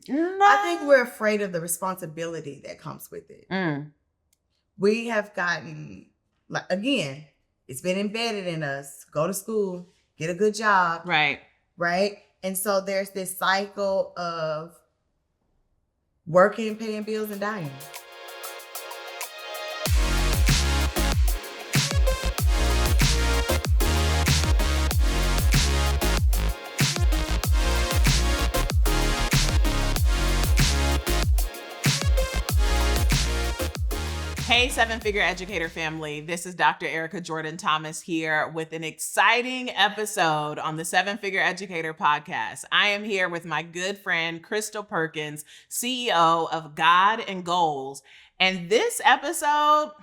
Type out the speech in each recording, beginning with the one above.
No. I think we're afraid of the responsibility that comes with it. We have gotten, like, again, it's been embedded in us. Go to school, get a good job. Right. And so there's this cycle of working, paying bills, and dying. Hey, seven-figure educator family. This is Dr. Erica Jordan Thomas here with an exciting episode on the Seven-Figure Educator podcast. I am here with my good friend, Crystal Perkins, CEO of God and Goals. And this episode,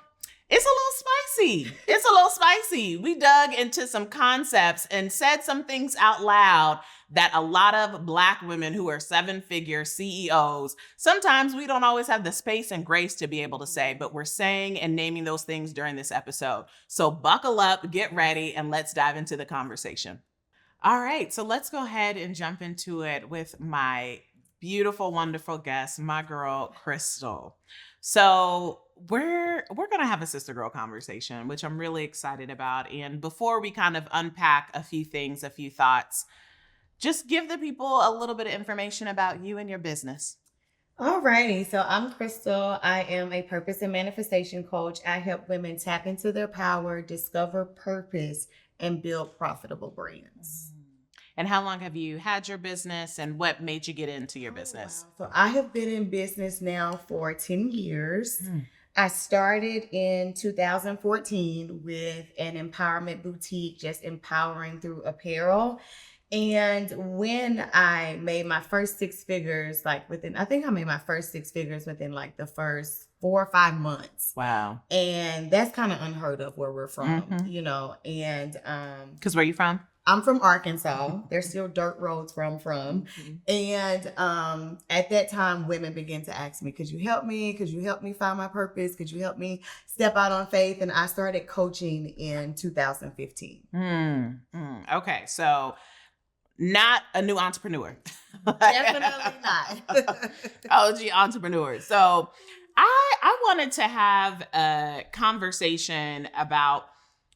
it's a little spicy. We dug into some concepts and said some things out loud that a lot of Black women who are seven-figure CEOs, sometimes we don't always have the space and grace to be able to say, but we're saying and naming those things during this episode. So buckle up, get ready, and let's dive into the conversation. All right, so let's go ahead and jump into it with my beautiful, wonderful guest, my girl, Crystal. So we're going to have a sister girl conversation, which I'm really excited about. And before we kind of unpack a few things, a few thoughts, just give the people a little bit of information about you and your business. Alrighty, so I'm Crystal. I am a purpose and manifestation coach. I help women tap into their power, discover purpose, and build profitable brands. And how long have you had your business, and what made you get into your business? Wow. So I have been in business now for 10 years. I started in 2014 with an empowerment boutique, just empowering through apparel. And when I made my first six figures, I made my first six figures within like the first 4 or 5 months. Wow. And that's kind of unheard of where we're from, you know. And because where are you from? I'm from Arkansas. There's still dirt roads where I'm from. And at that time, women began to ask me, could you help me? Could you help me find my purpose? Could you help me step out on faith? And I started coaching in 2015. Okay, so not a new entrepreneur. Definitely not. OG entrepreneur. So I wanted to have a conversation about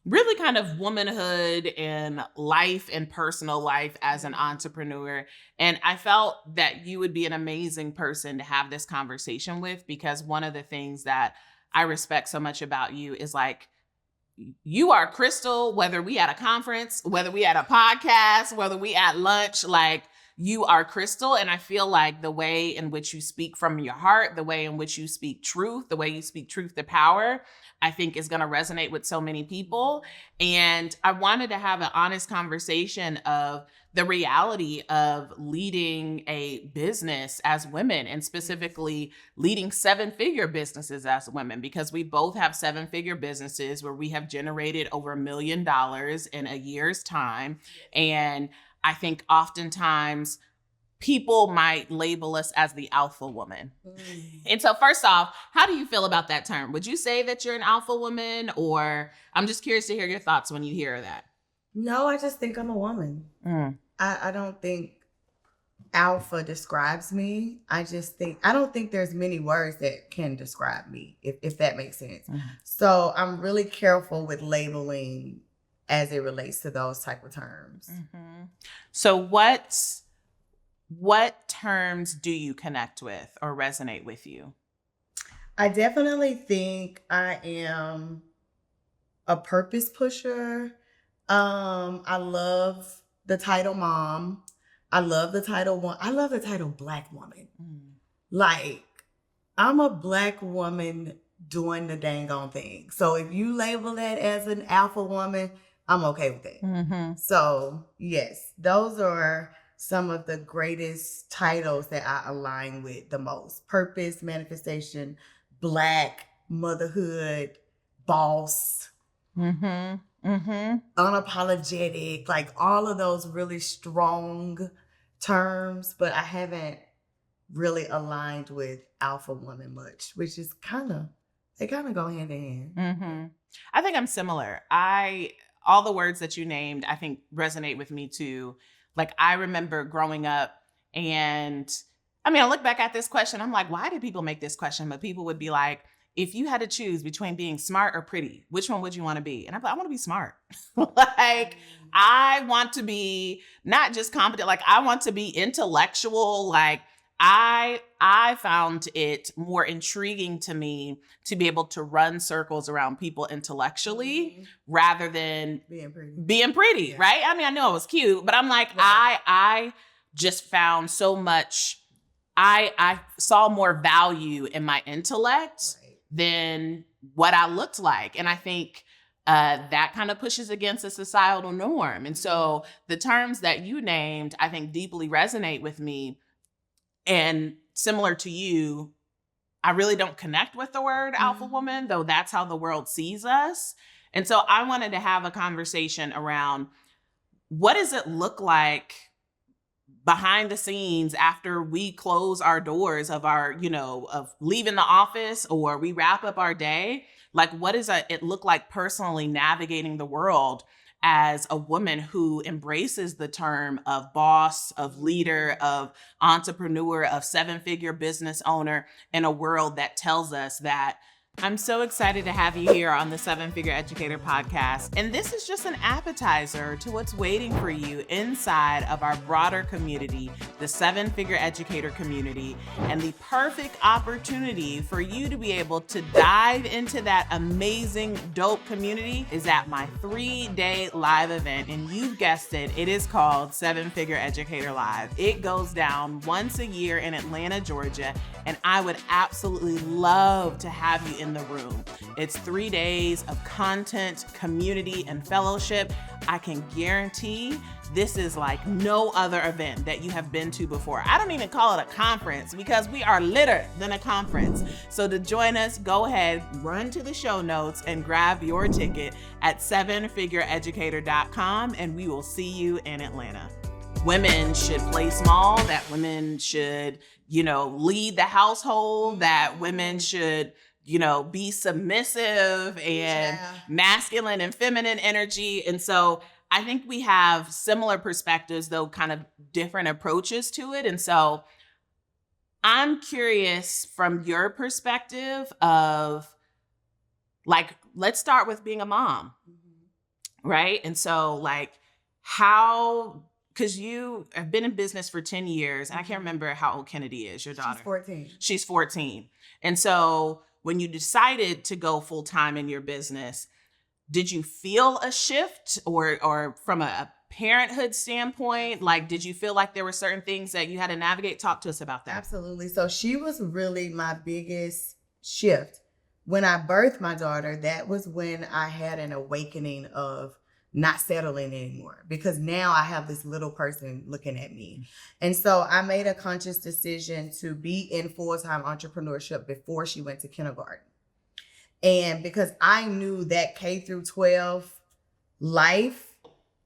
really kind of womanhood and life and personal life as an entrepreneur. And I felt that you would be an amazing person to have this conversation with, because one of the things that I respect so much about you is like, you are Crystal, whether we at a conference, whether we at a podcast, whether we at lunch, like you are Crystal. And I feel like the way in which you speak from your heart, the way in which you speak truth, the way you speak truth to power, I think is going to resonate with so many people. And I wanted to have an honest conversation of the reality of leading a business as women, and specifically leading seven-figure businesses as women, because we both have seven-figure businesses where we have generated over $1 million in a year's time. And I think oftentimes people might label us as the alpha woman. And so first off, how do you feel about that term? Would you say that you're an alpha woman, or I'm just curious to hear your thoughts when you hear that? No, I just think I'm a woman. I don't think alpha describes me. I don't think there's many words that can describe me, if that makes sense. So I'm really careful with labeling as it relates to those type of terms. So what terms do you connect with or resonate with you? I definitely think I am a purpose pusher. I love the title mom. I love the title one. I love the title Black woman. Like, I'm a Black woman doing the dang on thing. So if you label that as an alpha woman, I'm okay with that. So yes, those are some of the greatest titles that I align with the most. Purpose, manifestation, Black, motherhood, boss, unapologetic, like all of those really strong terms, but I haven't really aligned with alpha woman much, which is they kind of go hand in hand. I think I'm similar. All the words that you named, I think resonate with me too. Like, I remember growing up and I mean, I look back at this question, I'm like, why did people make this question? But people would be like, if you had to choose between being smart or pretty, which one would you want to be? And I'm like, I want to be smart. Like, I want to be not just competent, like I want to be intellectual. Like I found it more intriguing to me to be able to run circles around people intellectually rather than being pretty, yeah. Right? I mean, I know it was cute, but I'm like, right. I just found so much. I saw more value in my intellect right. than what I looked like. And I think that kind of pushes against a societal norm. And so the terms that you named, I think deeply resonate with me. And similar to you, I really don't connect with the word alpha woman, though that's how the world sees us. And so I wanted to have a conversation around what does it look like behind the scenes after we close our doors of our, of leaving the office or we wrap up our day. Like, what does it look like personally navigating the world as a woman who embraces the term of boss, of leader, of entrepreneur, of seven-figure business owner in a world that tells us that. I'm so excited to have you here on the Seven Figure Educator podcast. And this is just an appetizer to what's waiting for you inside of our broader community, the Seven Figure Educator community, and the perfect opportunity for you to be able to dive into that amazing, dope community is at my 3-day live event. And you've guessed it, it is called Seven Figure Educator Live. It goes down once a year in Atlanta, Georgia, and I would absolutely love to have you in the room. It's 3 days of content, community, and fellowship. I can guarantee this is like no other event that you have been to before. I don't even call it a conference because we are litter than a conference. So to join us, go ahead, run to the show notes and grab your ticket at sevenfigureeducator.com, and we will see you in Atlanta. Women should play small, that women should, lead the household, that women should, be submissive and masculine and feminine energy. And so I think we have similar perspectives, though kind of different approaches to it. And so I'm curious from your perspective of like, let's start with being a mom, right? And so like because you have been in business for 10 years, and I can't remember how old Kennedy is, your daughter. She's 14. And so when you decided to go full-time in your business, did you feel a shift or from a parenthood standpoint, like, did you feel like there were certain things that you had to navigate? Talk to us about that. Absolutely. So she was really my biggest shift. When I birthed my daughter, that was when I had an awakening of not settling anymore, because now I have this little person looking at me. And so I made a conscious decision to be in full-time entrepreneurship before she went to kindergarten. And because I knew that K through 12 life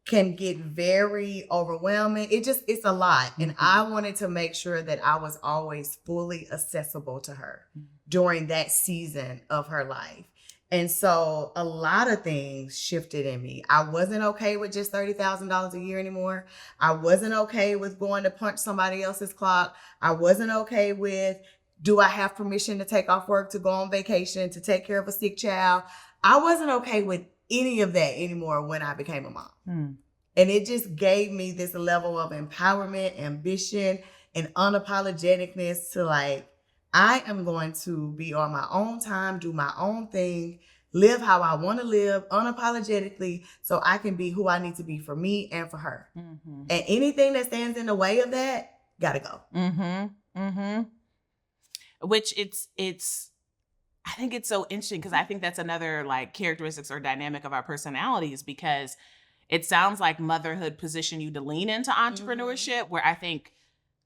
can get very overwhelming. It's a lot. And I wanted to make sure that I was always fully accessible to her during that season of her life. And so a lot of things shifted in me. I wasn't okay with just $30,000 a year anymore. I wasn't okay with going to punch somebody else's clock. I wasn't okay with, do I have permission to take off work, to go on vacation, to take care of a sick child? I wasn't okay with any of that anymore when I became a mom. And it just gave me this level of empowerment, ambition, and unapologeticness to like, I am going to be on my own time, do my own thing, live how I want to live unapologetically so I can be who I need to be for me and for her. And anything that stands in the way of that, gotta go. Which I think it's so interesting because I think that's another like characteristics or dynamic of our personalities, because it sounds like motherhood positioned you to lean into entrepreneurship, where I think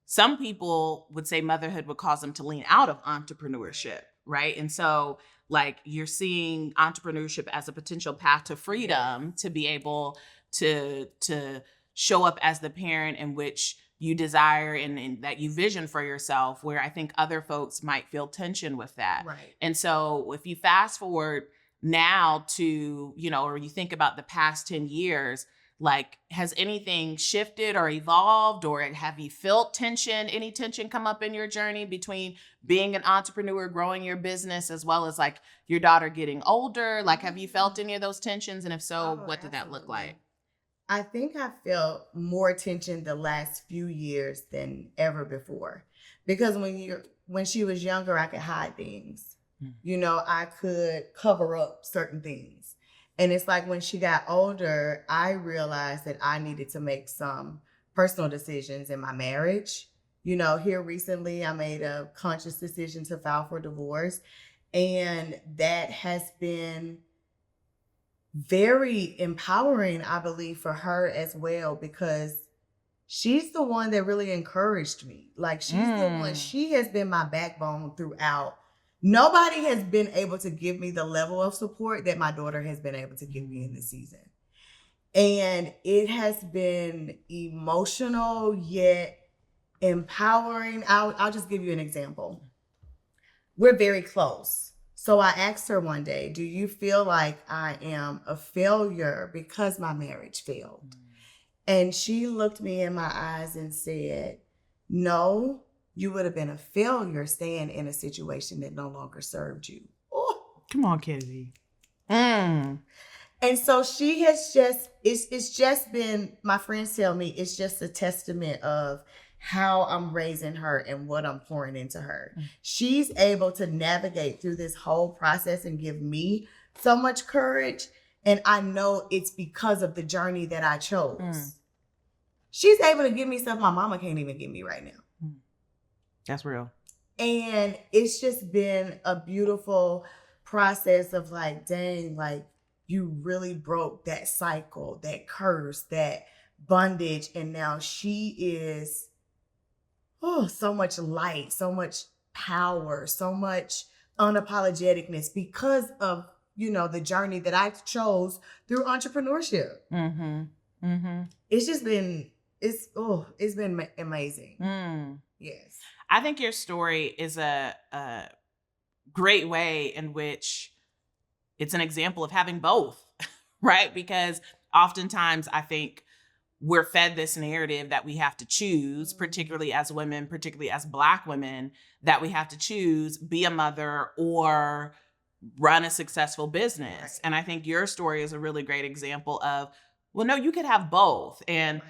some people would say motherhood would cause them to lean out of entrepreneurship, right? And so like you're seeing entrepreneurship as a potential path to freedom, to be able to show up as the parent in which you desire and that you vision for yourself, where I think other folks might feel tension with that. Right. And so if you fast forward now to, or you think about the past 10 years, Like, has anything shifted or evolved, or have you felt any tension come up in your journey between being an entrepreneur, growing your business, as well as like your daughter getting older? Like, have you felt any of those tensions? And if so, what did that look like? I think I felt more tension the last few years than ever before, because when she was younger, I could hide things. You know, I could cover up certain things. And it's like when she got older, I realized that I needed to make some personal decisions in my marriage. You know, here recently, I made a conscious decision to file for divorce. And that has been very empowering, I believe, for her as well, because she's the one that really encouraged me. Like, she's the one, she has been my backbone throughout. Nobody has been able to give me the level of support that my daughter has been able to give me in this season. And it has been emotional yet empowering. I'll just give you an example. We're very close. So I asked her one day, do you feel like I am a failure because my marriage failed? And she looked me in my eyes and said, no, you would have been a failure staying in a situation that no longer served you. Oh, come on, Kennedy. And so she has it's just been, my friends tell me, it's just a testament of how I'm raising her and what I'm pouring into her. She's able to navigate through this whole process and give me so much courage. And I know it's because of the journey that I chose. She's able to give me stuff my mama can't even give me right now. That's real. And it's just been a beautiful process of like, dang, like, you really broke that cycle, that curse, that bondage. And now she is, so much light, so much power, so much unapologeticness because of, the journey that I chose through entrepreneurship. It's just been, it's been amazing. Yes. I think your story is a great way in which it's an example of having both, right? Because oftentimes I think we're fed this narrative that we have to choose, particularly as women, particularly as Black women, that we have to choose, be a mother or run a successful business. Right. And I think your story is a really great example of, well, no, you could have both. And,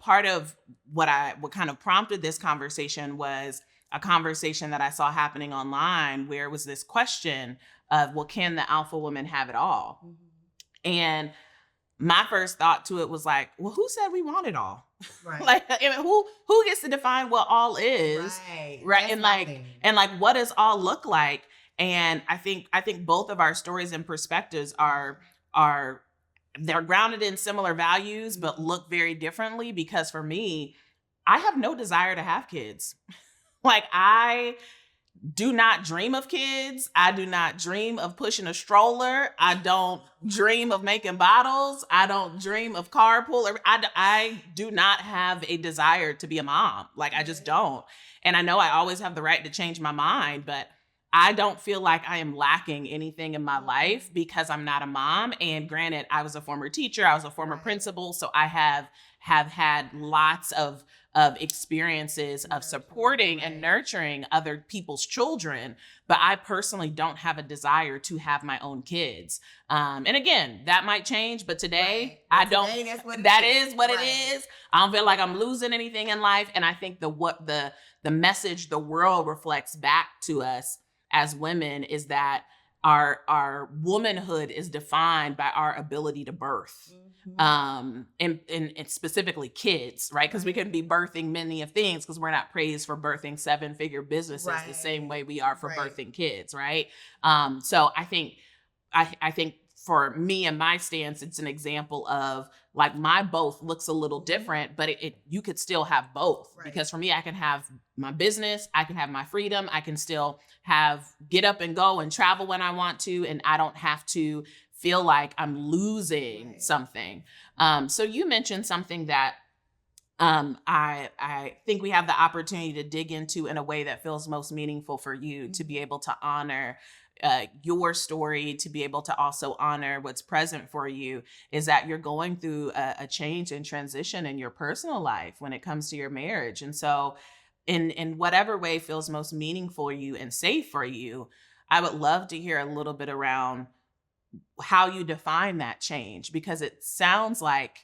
part of what kind of prompted this conversation was a conversation that I saw happening online where it was this question of, well, can the alpha woman have it all? And my first thought to it was like, well, who said we want it all? Right. Like, who gets to define what all is? Right. And nothing. What does all look like? And I think both of our stories and perspectives are they're grounded in similar values, but look very differently. Because for me, I have no desire to have kids. Like, I do not dream of kids. I do not dream of pushing a stroller. I don't dream of making bottles. I don't dream of carpool. I do not have a desire to be a mom. Like, I just don't. And I know I always have the right to change my mind, but I don't feel like I am lacking anything in my life because I'm not a mom. And granted, I was a former teacher. I was a former principal. So I have had lots of experiences of supporting and nurturing other people's children, but I personally don't have a desire to have my own kids. And again, that might change, but today I don't. That is what it is. I don't feel like I'm losing anything in life, and I think the message the world reflects back to us as women is that our womanhood is defined by our ability to birth, and specifically kids, right? Because we can be birthing many of things because we're not praised for birthing 7-figure businesses the same way we are for birthing kids, right? So I think for me and my stance, it's an example of like my both looks a little different, but you could still have both. Because for me, I can have my business, I can have my freedom, I can still get up and go and travel when I want to, and I don't have to feel like I'm losing something. So you mentioned something that I think we have the opportunity to dig into in a way that feels most meaningful for you, to be able to honor your story to be able to also honor what's present for you is that you're going through a change and transition in your personal life when it comes to your marriage. And so in whatever way feels most meaningful for you and safe for you, I would love to hear a little bit around how you define that change, because it sounds like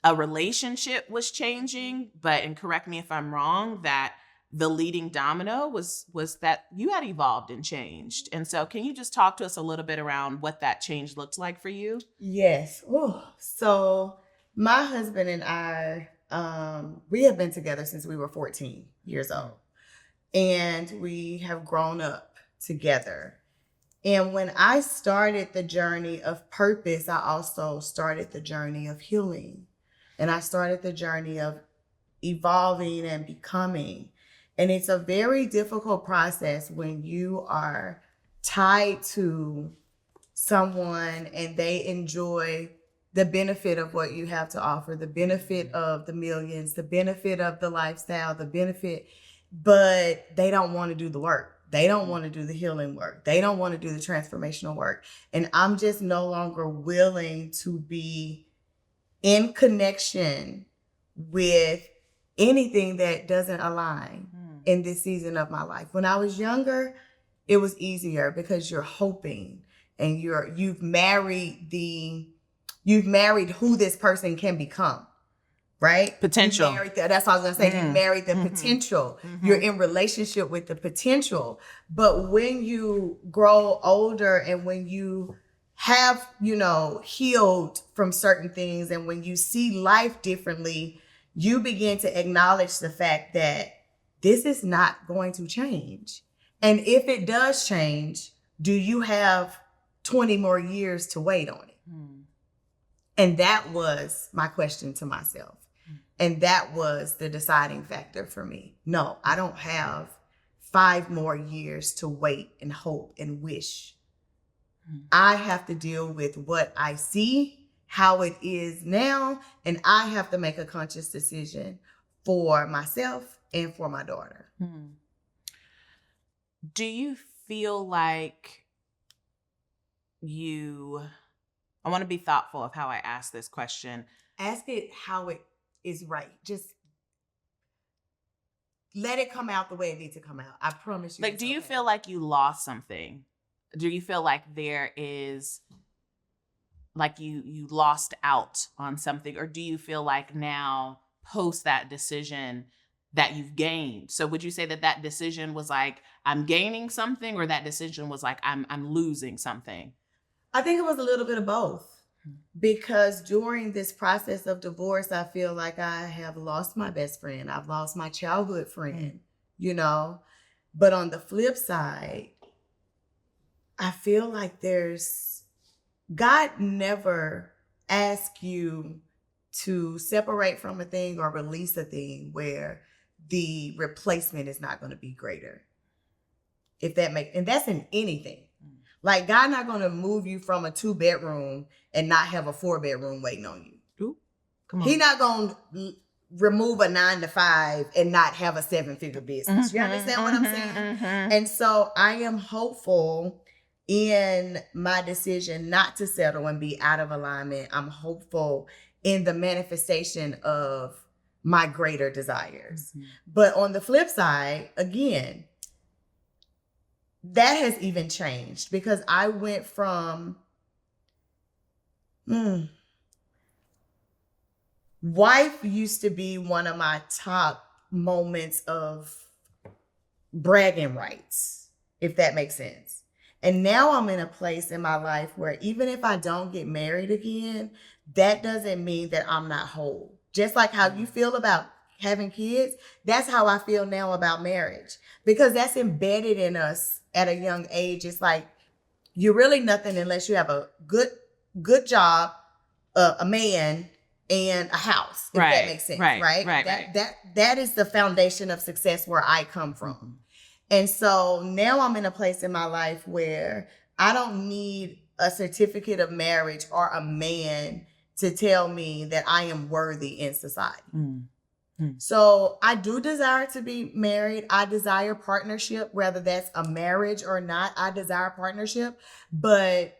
a relationship was changing, but, and correct me if I'm wrong, that the leading domino was that you had evolved and changed. And so can you just talk to us a little bit around what that change looks like for you? Yes. Ooh. So my husband and I, we have been together since we were 14 years old, and we have grown up together. And when I started the journey of purpose, I also started the journey of healing. And I started the journey of evolving and becoming. And it's a very difficult process when you are tied to someone and they enjoy the benefit of what you have to offer, the benefit of the millions, the benefit of the lifestyle, the benefit, but they don't want to do the work. They don't want to do the healing work. They don't want to do the transformational work. And I'm just no longer willing to be in connection with anything that doesn't align in this season of my life. When I was younger, it was easier because you're hoping and you've married who this person can become. Right? Potential. That's what I was going to say. You married the potential. You're in relationship with the potential. But when you grow older and when you have, healed from certain things, and when you see life differently, you begin to acknowledge the fact that this is not going to change. And if it does change, do you have 20 more years to wait on it? And that was my question to myself. And that was the deciding factor for me. No, I don't have 5 more years to wait and hope and wish. I have to deal with what I see, how it is now, and I have to make a conscious decision for myself and for my daughter. Do you feel like I want to be thoughtful of how I ask this question. Ask it how it is right. Just let it come out the way it needs to come out. I promise you. Like, do you feel like you lost something? Do you feel like there is, like you lost out on something? Or do you feel like now, post that decision, that you've gained? So would you say that decision was like, I'm gaining something, or that decision was like, I'm losing something? I think it was a little bit of both. Because during this process of divorce, I feel like I have lost my best friend. I've lost my childhood friend, But on the flip side, I feel like God never asks you to separate from a thing or release a thing where the replacement is not going to be greater. And that's in anything. Like, God not going to move you from a 2-bedroom and not have a 4-bedroom waiting on you. Ooh, come on. He not going to remove a 9-to-5 and not have a 7-figure business. You understand what I'm saying? And so I am hopeful in my decision not to settle and be out of alignment. I'm hopeful in the manifestation of my greater desires. But on the flip side, again, that has even changed, because I went from wife used to be one of my top moments of bragging rights, if that makes sense. And now I'm in a place in my life where even if I don't get married again, that doesn't mean that I'm not whole. Just like how you feel about having kids, that's how I feel now about marriage, because that's embedded in us at a young age. It's like, you're really nothing unless you have a good job, a man, and a house, if that makes sense. Right. That is the foundation of success where I come from. And so now I'm in a place in my life where I don't need a certificate of marriage or a man to tell me that I am worthy in society. So I do desire to be married. I desire partnership, whether that's a marriage or not. I desire partnership, but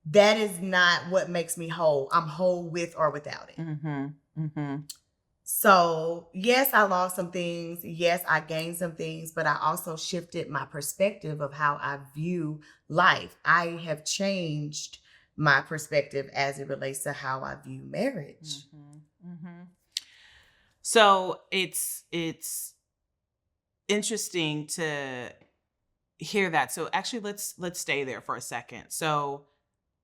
that is not what makes me whole. I'm whole with or without it. Mm-hmm. Mm-hmm. So yes, I lost some things. Yes, I gained some things, but I also shifted my perspective of how I view life. I have changed my perspective as it relates to how I view marriage. Mm-hmm. Mm-hmm. So it's interesting to hear that. So actually, let's stay there for a second. So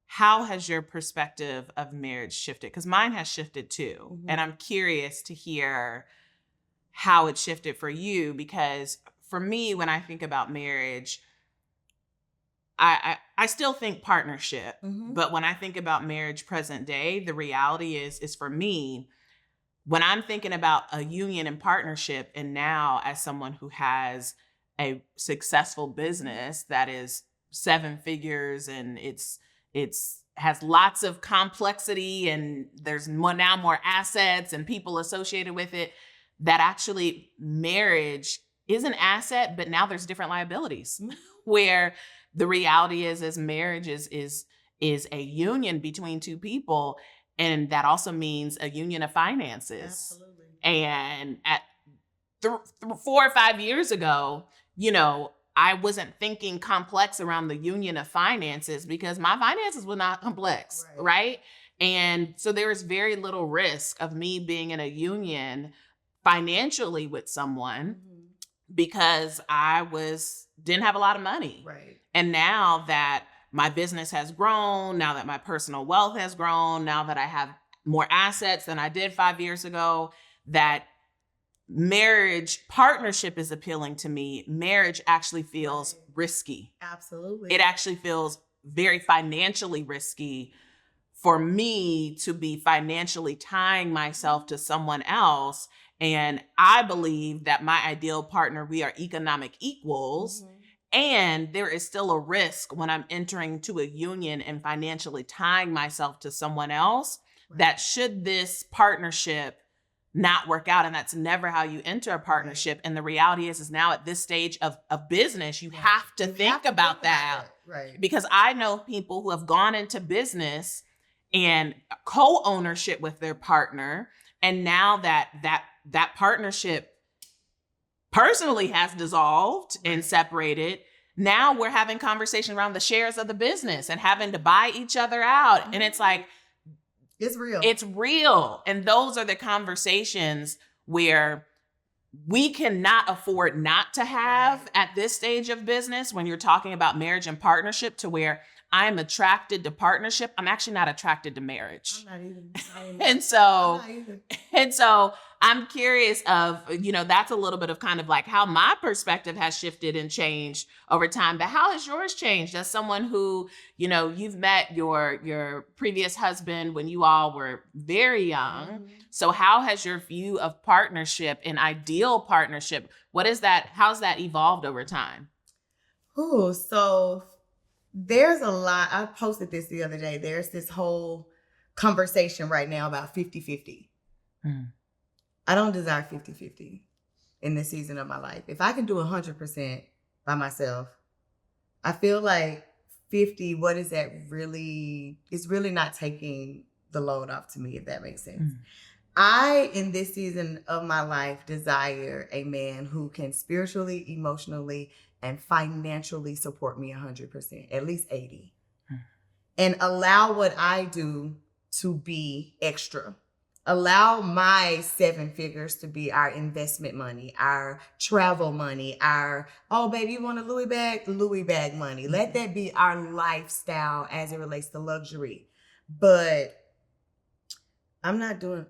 how has your perspective of marriage shifted? Because mine has shifted too. Mm-hmm. And I'm curious to hear how it shifted for you, because for me, when I think about marriage, I still think partnership, Mm-hmm. but when I think about marriage present day, the reality is for me, when I'm thinking about a union and partnership, and now as someone who has a successful business that is 7 figures and it's has lots of complexity and there's now more assets and people associated with it, that actually marriage is an asset, but now there's different liabilities where the reality is marriage is a union between two people. And that also means a union of finances. Absolutely. And at 4 or 5 years ago, I wasn't thinking complex around the union of finances because my finances were not complex, right? And so there was very little risk of me being in a union financially with someone because I didn't have a lot of money. Right. And now that my business has grown, now that my personal wealth has grown, now that I have more assets than I did 5 years ago, that marriage partnership is appealing to me. Marriage actually feels risky. Absolutely. It actually feels very financially risky for me to be financially tying myself to someone else. And I believe that my ideal partner, we are economic equals. Mm-hmm. And there is still a risk when I'm entering to a union and financially tying myself to someone else, that should this partnership not work out, and that's never how you enter a partnership. And the reality is now at this stage of business, you have to think about that. Right. Because I know people who have gone into business and co-ownership with their partner, and now that partnership personally has dissolved and separated. Now we're having conversation around the shares of the business and having to buy each other out. Mm-hmm. And it's like, it's real. It's real. And those are the conversations where we cannot afford not to have at this stage of business when you're talking about marriage and partnership, to where I'm attracted to partnership. I'm actually not attracted to marriage. I'm not even. And so I'm curious of, that's a little bit of kind of like how my perspective has shifted and changed over time. But how has yours changed as someone who, you've met your previous husband when you all were very young. Mm-hmm. So how has your view of partnership and ideal partnership, how's that evolved over time? So there's a lot. I posted this the other day. There's this whole conversation right now about 50-50. I don't desire 50-50 in this season of my life. If I can do 100% by myself, I feel like 50, what is that really? It's really not taking the load off to me, if that makes sense. I, in this season of my life, desire a man who can spiritually, emotionally, and financially support me 100%, at least 80%. And allow what I do to be extra. Allow my 7 figures to be our investment money, our travel money, oh, baby, you want a Louis bag money. Let that be our lifestyle as it relates to luxury. But I'm not doing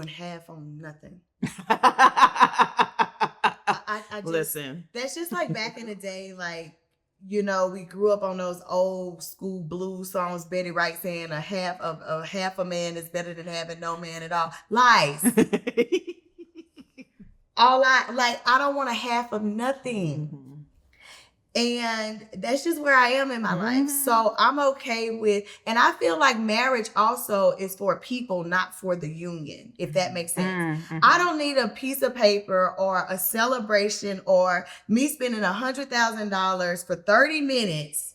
half on nothing. I just, listen. That's just like back in the day, like, we grew up on those old school blues songs, Betty Wright saying a half a man is better than having no man at all. Lies. I don't want a half of nothing. And that's just where I am in my life. So I'm okay with, and I feel like marriage also is for people, not for the union, if that makes sense. I don't need a piece of paper or a celebration or me spending $100,000 for 30 minutes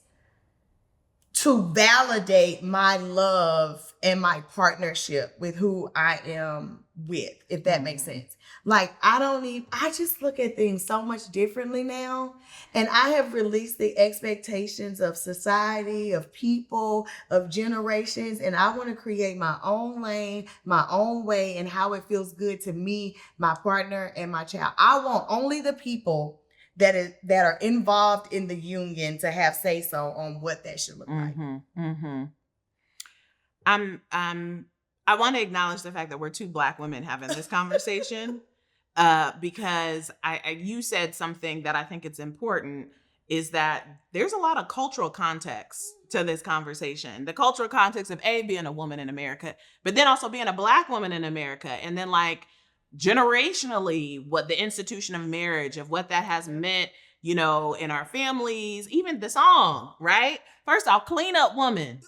to validate my love and my partnership with who I am with, if that makes sense. Like, I just look at things so much differently now. And I have released the expectations of society, of people, of generations. And I want to create my own lane, my own way, and how it feels good to me, my partner, and my child. I want only the people that are involved in the union to have say so on what that should look like. I want to acknowledge the fact that we're two Black women having this conversation, because you said something that I think it's important, is that there's a lot of cultural context to this conversation. The cultural context of being a woman in America, but then also being a Black woman in America, and then like generationally, what the institution of marriage, of what that has meant, in our families, even the song, right? First off, clean up woman.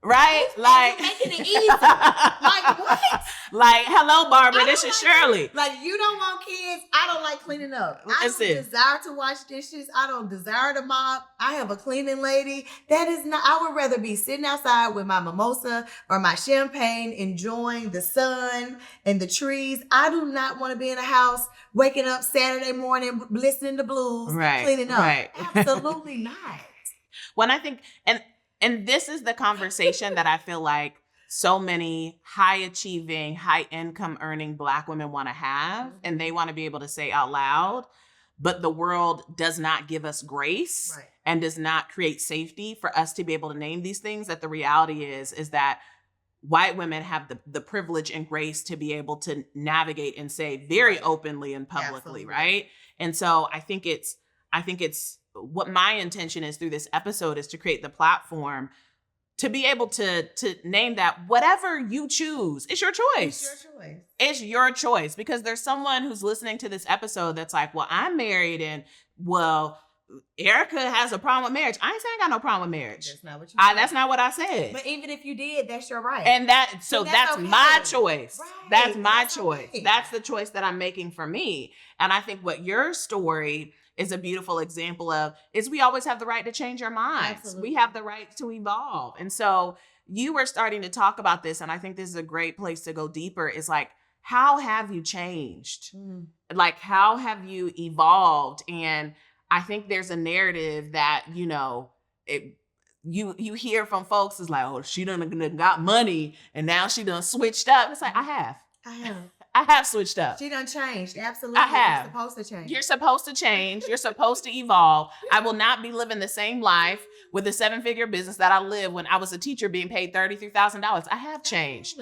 Right? Like making it easy. Like what? Like, hello, Barbara, this is Shirley. Like, you don't want kids. I don't like cleaning up. I don't desire to wash dishes. I don't desire to mop. I have a cleaning lady. That is not, I would rather be sitting outside with my mimosa or my champagne, enjoying the sun and the trees. I do not want to be in a house waking up Saturday morning, listening to blues, cleaning up. Right. Absolutely not. When I think, and this is the conversation that I feel like so many high achieving, high income earning Black women want to have, and they want to be able to say out loud, but the world does not give us grace and does not create safety for us to be able to name these things. That the reality is that white women have the privilege and grace to be able to navigate and say very openly and publicly, right? And so I think it's what my intention is through this episode is to create the platform to be able to name that whatever you choose. It's your choice. It's your choice. It's your choice, because there's someone who's listening to this episode that's like, well, I'm married, and well, Erica has a problem with marriage. I ain't saying I got no problem with marriage. That's not what you said. That's not what I said. But even if you did, that's your right. And that's okay. My choice. Right. That's my choice. Okay. That's the choice that I'm making for me. And I think what your story is a beautiful example of is we always have the right to change our minds. Absolutely. We have the right to evolve. And so you were starting to talk about this, and I think this is a great place to go deeper, is like, how have you changed? Like, how have you evolved? And I think there's a narrative that, you hear from folks is like, oh, she done got money and now she done switched up. It's like, I have switched up. She done changed. Absolutely. I have. You're supposed to change. You're supposed to change. You're supposed to evolve. I will not be living the same life with a 7-figure business that I lived when I was a teacher being paid $33,000. I have changed.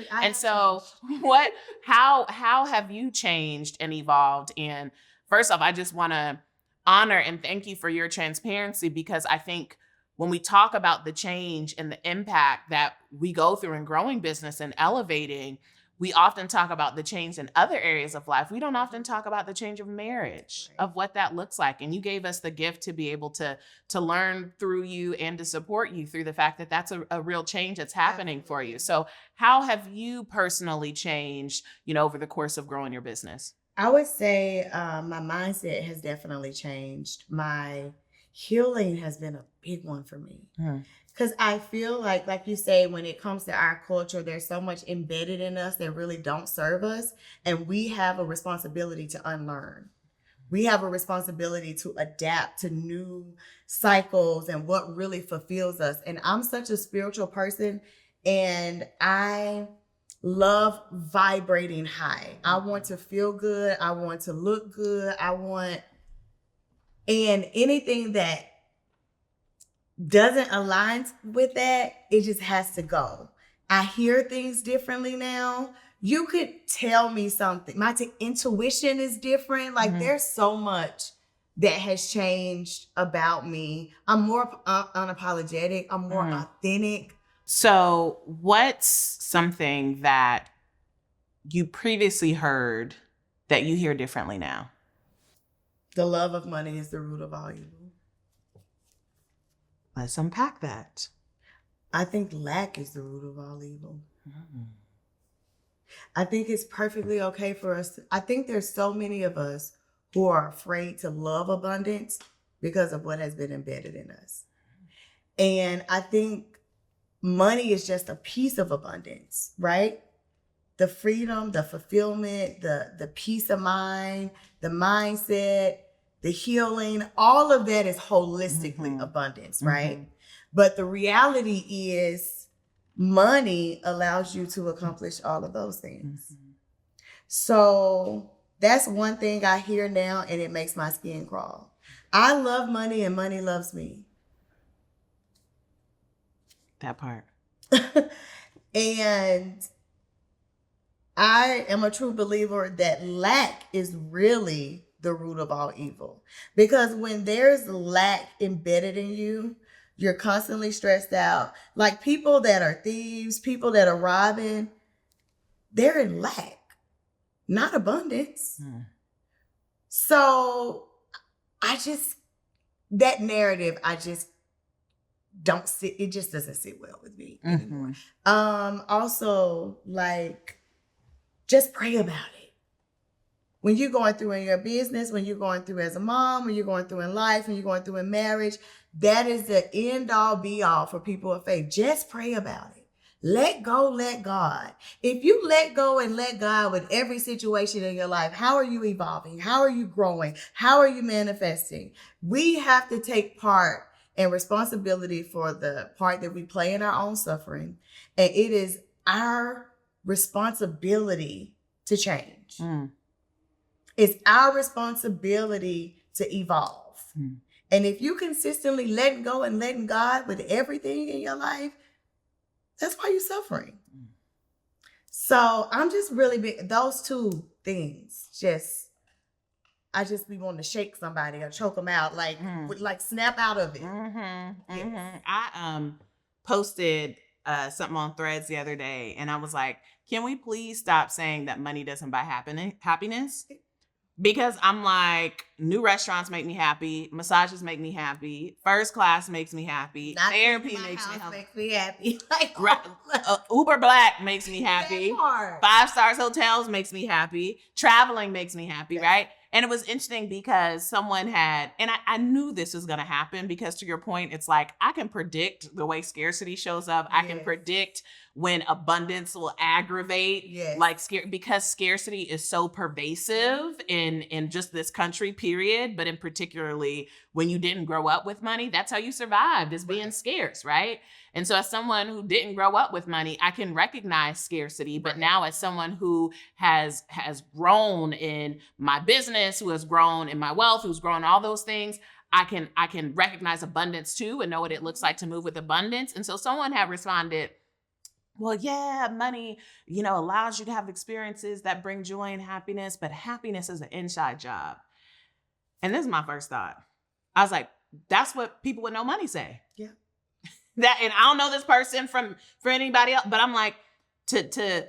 How have you changed and evolved? And first off, I just want to honor and thank you for your transparency, because I think when we talk about the change and the impact that we go through in growing business and elevating, we often talk about the change in other areas of life. We don't often talk about the change of marriage, of what that looks like. And you gave us the gift to be able to learn through you and to support you through the fact that that's a real change that's happening for you. So how have you personally changed, over the course of growing your business? I would say my mindset has definitely changed. My healing has been a big one for me. Because I feel like you say, when it comes to our culture, there's so much embedded in us that really don't serve us. And we have a responsibility to unlearn. We have a responsibility to adapt to new cycles and what really fulfills us. And I'm such a spiritual person, and I love vibrating high. I want to feel good. I want to look good. And anything that doesn't align with that, it just has to go. I hear things differently now. You could tell me something. My intuition is different. Like, there's so much that has changed about me. I'm more unapologetic. I'm more authentic. So what's something that you previously heard that you hear differently now? The love of money is the root of all evil. Let's unpack that. I think lack is the root of all evil. Mm. I think it's perfectly okay for us. I think there's so many of us who are afraid to love abundance because of what has been embedded in us. And I think money is just a piece of abundance, right? The freedom, the fulfillment, the peace of mind, the mindset, the healing, all of that is holistically abundance, right? But the reality is money allows you to accomplish all of those things. So that's one thing I hear now, and it makes my skin crawl. I love money and money loves me. That part. And I am a true believer that lack is really the root of all evil. Because when there's lack embedded in you, you're constantly stressed out. Like people that are thieves, people that are robbing, they're in lack, not abundance. So that narrative, I just don't sit, it just doesn't sit well with me anymore. Also, like, just pray about it. When you're going through in your business, when you're going through as a mom, when you're going through in life, when you're going through in marriage, that is the end all be all for people of faith. Just pray about it. Let go, let God. If you let go and let God with every situation in your life, how are you evolving? How are you growing? How are you manifesting? We have to take part and responsibility for the part that we play in our own suffering. And it is our responsibility to change. It's our responsibility to evolve. And if you consistently letting go and letting God with everything in your life, that's why you're suffering. So I'm just really big, those two things, I just be wanting to shake somebody or choke them out, like snap out of it. Yes. I posted something on Threads the other day, and I was like, can we please stop saying that money doesn't buy happiness? Because I'm like, new restaurants make me happy, massages make me happy, first class makes me happy, therapy makes me happy. Like, Uber Black makes me happy, 5 stars hotels makes me happy, traveling makes me happy, right? And it was interesting because someone had, and I knew this was going to happen because to your point, it's like, I can predict the way scarcity shows up. I can predict when abundance will aggravate, because scarcity is so pervasive in just this country, period. But in particularly when you didn't grow up with money, that's how you survived, is being scarce, right? And so as someone who didn't grow up with money, I can recognize scarcity. But now as someone who has grown in my business, who has grown in my wealth, who's grown all those things, I can recognize abundance too and know what it looks like to move with abundance. And so someone had responded, well, yeah, money, allows you to have experiences that bring joy and happiness, but happiness is an inside job. And this is my first thought. I was like, that's what people with no money say. Yeah. And I don't know this person for anybody else, but I'm like, the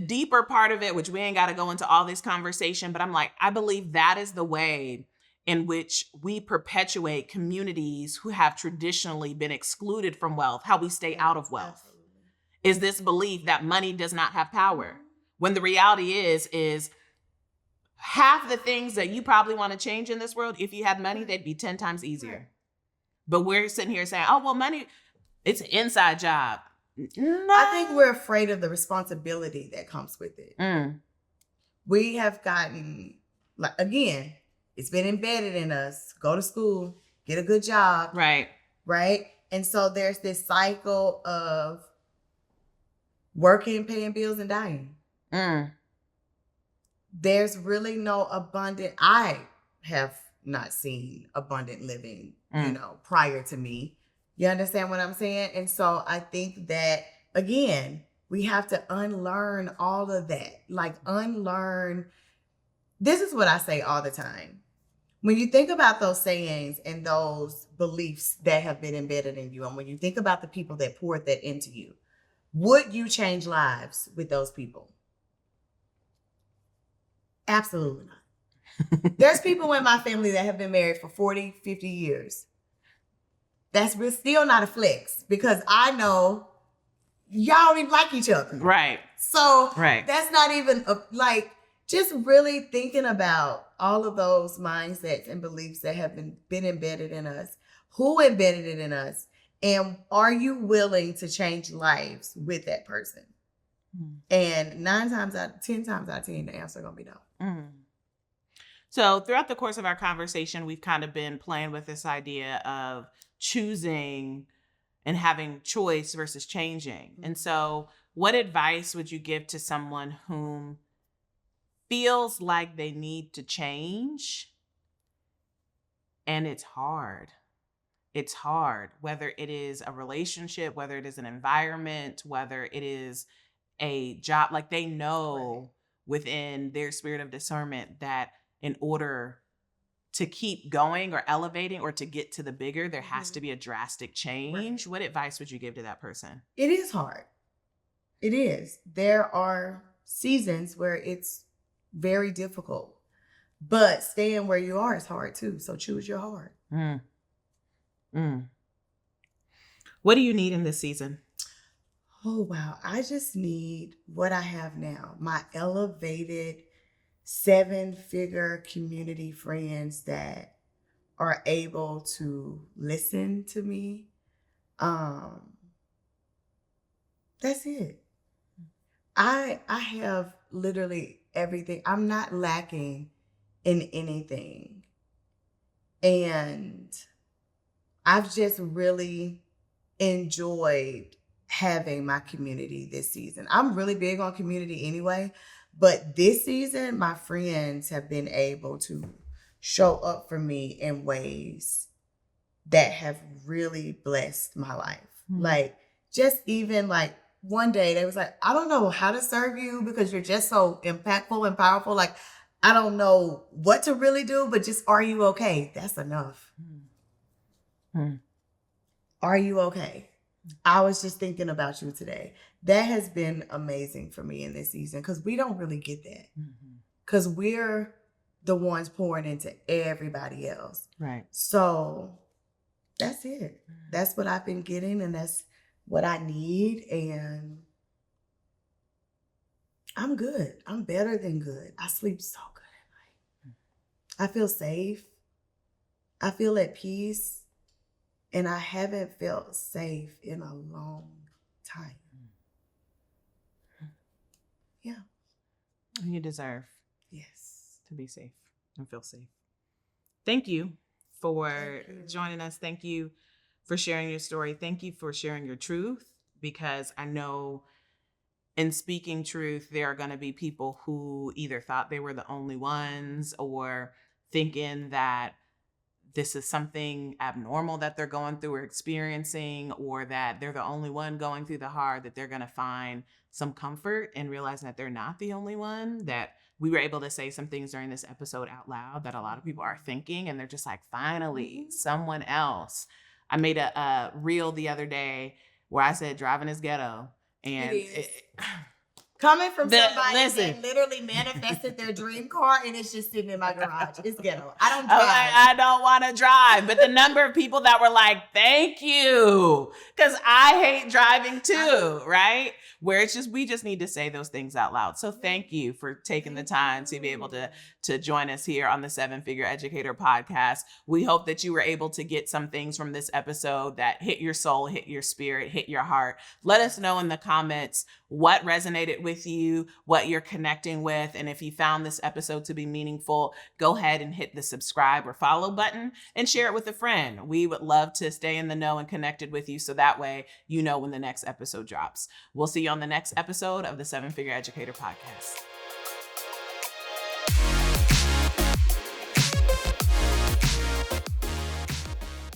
deeper part of it, which we ain't got to go into all this conversation, but I'm like, I believe that is the way in which we perpetuate communities who have traditionally been excluded from wealth, how we stay out of wealth. Absolutely. Is this belief that money does not have power, when the reality is half the things that you probably want to change in this world, if you had money, they'd be 10 times easier. Right. But we're sitting here saying, oh, well, money, it's an inside job. No. I think we're afraid of the responsibility that comes with it. We have gotten, again, it's been embedded in us. Go to school, get a good job. Right. Right. And so there's this cycle of working, paying bills, and dying. There's really no abundant. I have not seen abundant living, prior to me. You understand what I'm saying? And so I think that, again, we have to unlearn all of that. This is what I say all the time. When you think about those sayings and those beliefs that have been embedded in you, and when you think about the people that poured that into you, would you change lives with those people? Absolutely not. There's people in my family that have been married for 40, 50 years. That's still not a flex because I know y'all don't even like each other. Right. So right. That's not even like just really thinking about all of those mindsets and beliefs that have been embedded in us. Who embedded it in us? And are you willing to change lives with that person? And 10 times out of 10, the answer gonna be no. So throughout the course of our conversation, we've kind of been playing with this idea of choosing and having choice versus changing. And so what advice would you give to someone whom feels like they need to change and it's hard? It's hard, whether it is a relationship, whether it is an environment, whether it is a job, like they know within their spirit of discernment that in order to keep going or elevating or to get to the bigger, there has to be a drastic change. What advice would you give to that person? It is hard. It is. There are seasons where it's very difficult, but staying where you are is hard too. So choose your hard. What do you need in this season? Oh, wow. I just need what I have now. My elevated 7-figure community friends that are able to listen to me. That's it. I have literally everything. I'm not lacking in anything. And I've just really enjoyed having my community this season. I'm really big on community anyway, but this season, my friends have been able to show up for me in ways that have really blessed my life. Like, just even like one day they was like, I don't know how to serve you because you're just so impactful and powerful. Like, I don't know what to really do, but just, are you okay? That's enough. Are you okay? I was just thinking about you today. That has been amazing for me in this season because we don't really get that. Because we're the ones pouring into everybody else. Right. So that's it. That's what I've been getting, and that's what I need. And I'm good. I'm better than good. I sleep so good at night. I feel safe. I feel at peace. And I haven't felt safe in a long time. Yeah. You deserve to be safe and feel safe. Thank you for joining us. Thank you for sharing your story. Thank you for sharing your truth, because I know in speaking truth, there are going to be people who either thought they were the only ones or thinking that this is something abnormal that they're going through or experiencing, or that they're the only one going through the hard, that they're going to find some comfort in realizing that they're not the only one, that we were able to say some things during this episode out loud that a lot of people are thinking, and they're just like, finally, someone else. I made a reel the other day where I said driving is ghetto. And coming from somebody that literally manifested their dream car and it's just sitting in my garage. It's ghetto. I don't drive. I don't want to drive. But the number of people that were like, thank you. Because I hate driving too, right? Where it's just, we just need to say those things out loud. So thank you for taking the time to be able to join us here on the 7-Figure Educator podcast. We hope that you were able to get some things from this episode that hit your soul, hit your spirit, hit your heart. Let us know in the comments what resonated with you, what you're connecting with. And if you found this episode to be meaningful, go ahead and hit the subscribe or follow button and share it with a friend. We would love to stay in the know and connected with you, so that way you know when the next episode drops. We'll see you on the next episode of the 7-Figure Educator podcast.